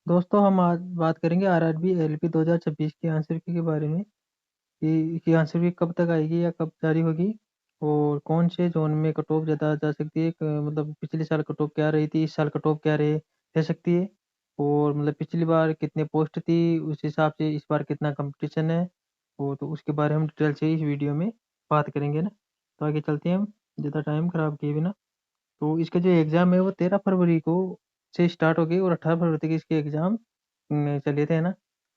दोस्तों हम आज बात करेंगे आरआरबी एलपी 2026 की आंसर की के बारे में कि आंसर की कब तक आएगी या कब जारी होगी और कौन से जोन में कट ऑफ ज़्यादा जा सकती है। मतलब पिछले साल कट ऑफ क्या रही थी, इस साल कट ऑफ क्या रह सकती है, और मतलब पिछली बार कितने पोस्ट थी, उस हिसाब से इस बार कितना कंपटीशन है। वो तो उसके बारे में हम डिटेल से इस वीडियो में बात करेंगे ना। तो आगे चलते हैं हम ज़्यादा टाइम खराब किए बिना। तो इसका जो एग्ज़ाम है वो 13 फरवरी को से स्टार्ट हो गई और 18 फरवरी तक इसके एग्ज़ाम चले थे ना।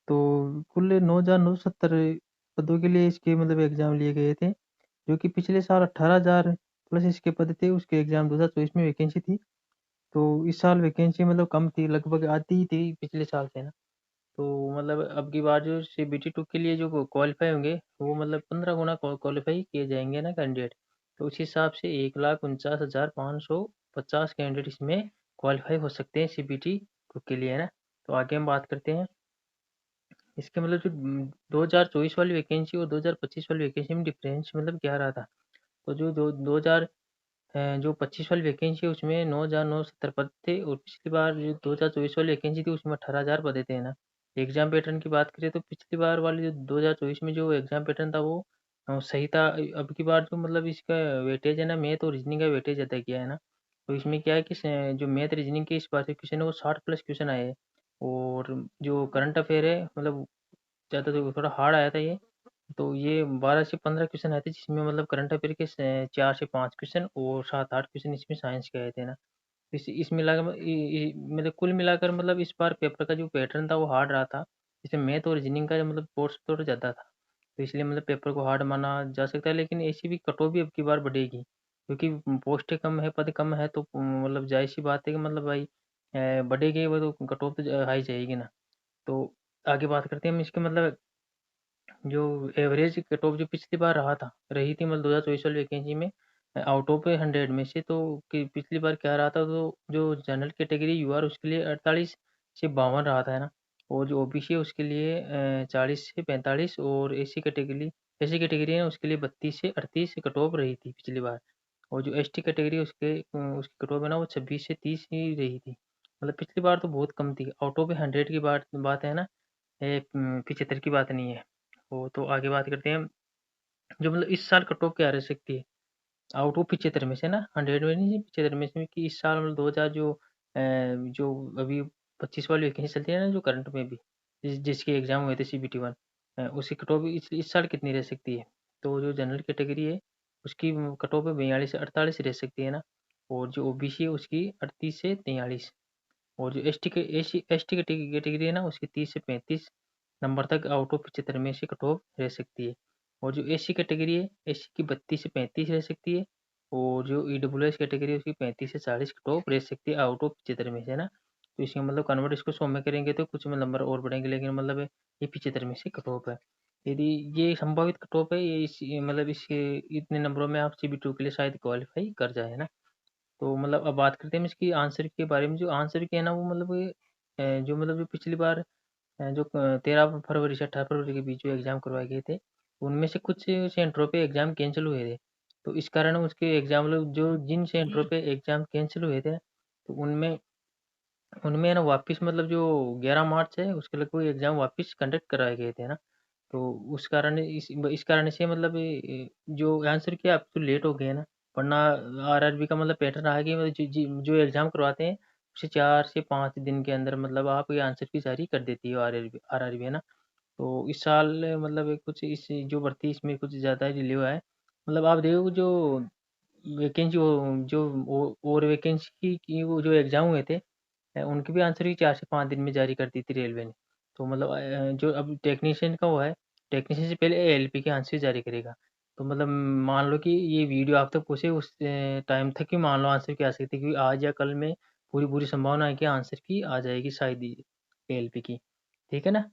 तो कुल 9,970 पदों के लिए इसके मतलब एग्ज़ाम लिए गए थे, जो कि पिछले साल 18,000 प्लस इसके पद थे। उसके एग्ज़ाम 2024 में वैकेंसी थी। तो इस साल वैकेंसी मतलब कम थी, लगभग आधी ही थी पिछले साल से ना। तो मतलब अब की बार जो सीबीटी 2 के लिए जो क्वालिफाई होंगे वो मतलब 15 गुना क्वालिफाई किए जाएंगे ना कैंडिडेट। तो उस हिसाब से 1,49,550 कैंडिडेट इसमें क्वालिफाई हो सकते हैं सीबीटी 2 के लिए, है ना। तो आगे हम बात करते हैं इसके मतलब जो 2024 वाली वैकेंसी और 2025 वाली वैकेंसी में डिफरेंस मतलब क्या रहा था। तो जो दो 2000 जो 25 वाली वैकेंसी है उसमें 9,970 पद थे, और पिछली बार जो 2024 वाली वैकेंसी थी उसमें 18,000 पद थे ना। एग्जाम पैटर्न की बात करें तो पिछली बार वाली जो 2024 में जो एग्जाम पैटर्न था वो सही था। अब की बार जो मतलब इसका वेटेज है ना, मैथ और रीजनिंग का वेटेज ज़्यादा किया है ना। तो इसमें क्या है कि जो मैथ रीजनिंग के इस बार के क्वेश्चन है वो 60 प्लस क्वेश्चन आए हैं। और जो करंट अफेयर है मतलब ज़्यादा तो थोड़ा हार्ड आया था ये। तो ये 12 से 15 क्वेश्चन आए थे, जिसमें मतलब करंट अफेयर के 4 से 5 क्वेश्चन और 7-8 क्वेश्चन इसमें साइंस के आए थे ना। इस मिलाकर मतलब कुल मिलाकर मतलब इस बार पेपर का जो पैटर्न था वो हार्ड रहा था। इसमें मैथ और रीजनिंग का मतलब कोर्स थोड़ा ज़्यादा था, तो इसलिए मतलब पेपर को हार्ड माना जा सकता है। लेकिन ऐसी भी कट ऑफ भी अब की बार बढ़ेगी, क्योंकि पोस्टें कम है, पद कम है, तो मतलब जाहिर सी बात है कि मतलब भाई बढ़ेगी वो तो कट ऑफ तो हाई जाएगी ना। तो आगे बात करते हैं हम इसके मतलब जो एवरेज कट ऑफ जो पिछली बार रही थी मतलब 2024 वाली वैकेंसी में आउट ऑफ 100 में से। तो कि पिछली बार क्या रहा था, तो जो जनरल कैटेगरी यूआर उसके लिए 48 से 52 रहा था, है ना। और जो ओबीसी है उसके लिए 40 से 45, और एसी कैटेगरी है ना उसके लिए 32 से 38 कट ऑफ रही थी पिछली बार। और जो एसटी कैटेगरी है उसकी कट ऑफ है ना वो 26 से 30 ही रही थी। मतलब पिछली बार तो बहुत कम थी, आउट ऑफ 100 की बात बात है ना, 75 की बात नहीं है। वो तो आगे बात करते हैं जो मतलब इस साल कट ऑफ क्या रह सकती है आउट ऑफ 75 में से ना, 100 में नहीं 75 में से, कि इस साल मतलब 2000 जो अभी 25 वाली वैकेंसी चलती है ना जो करंट में भी जिसके एग्जाम हुए थे सीबीटी 1, उसकी कट ऑफ इस साल कितनी रह सकती है। तो जो जनरल कैटेगरी है उसकी कट ऑफ 42 से 48 रह सकती है ना। और जो ओबीसी है उसकी 38 से 43, और जो एस टी कैटेगरी है ना उसकी 30 से 35 नंबर तक आउट ऑफ 75 में से कट ऑफ रह सकती है। और जो एस सी कैटेगरी है एस सी की 32 से 35 रह सकती है। और जो ईडब्ल्यू एस कैटेगरी है उसकी 35 से 40 कट ऑफ रह सकती है आउट ऑफ 75 में से ना। तो इसका मतलब कन्वर्ट इसको 100 में करेंगे तो कुछ नंबर और बढ़ेंगे, लेकिन मतलब ये 75 में से कट ऑफ है। यदि ये संभावित कट ऑफ है, ये मतलब इसके इतने नंबरों में आप CB2 के लिए शायद क्वालिफाई कर जाए ना। तो मतलब अब बात करते हैं हम इसकी आंसर के बारे में। जो आंसर की है ना वो मतलब जो पिछली बार जो 13 फरवरी से 18 फरवरी के बीच में एग्जाम करवाए गए थे, उनमें से कुछ सेंटरों पे एग्जाम कैंसिल हुए थे। तो इस कारण उसके एग्जाम मतलब जो जिन सेंटरों पे एग्जाम कैंसिल हुए थे तो उनमें उनमें ना वापस मतलब जो 11 मार्च है उसके लगभग एग्जाम वापस कंडक्ट कराए गए थे ना। तो उस कारण इस कारण से मतलब जो आंसर किया अब तो लेट हो गए ना। वरना आरआरबी का मतलब पैटर्न रहा है कि मतलब जो एग्जाम करवाते हैं उसे 4 से 5 दिन के अंदर मतलब आप ये आंसर की जारी कर देती है आरआरबी, है ना। तो इस साल मतलब कुछ इस जो भर्ती इसमें कुछ ज़्यादा ही डिले हुआ है। मतलब आप देखो जो वैकेंसी और वैकेंसी की वो जो एग्जाम हुए थे उनके भी आंसर ही 4 से 5 दिन में जारी कर दी थी रेलवे ने। तो मतलब जो अब टेक्नीशियन का हुआ है, टेक्नीशियन से पहले एएलपी के आंसर जारी करेगा। तो मतलब मान लो कि ये वीडियो आप तक पहुँचे उस टाइम तक ही मान लो आंसर की आ सकती है, क्योंकि आज या कल में पूरी पूरी संभावना है कि आंसर की आ जाएगी शायद एएलपी की। ठीक है ना।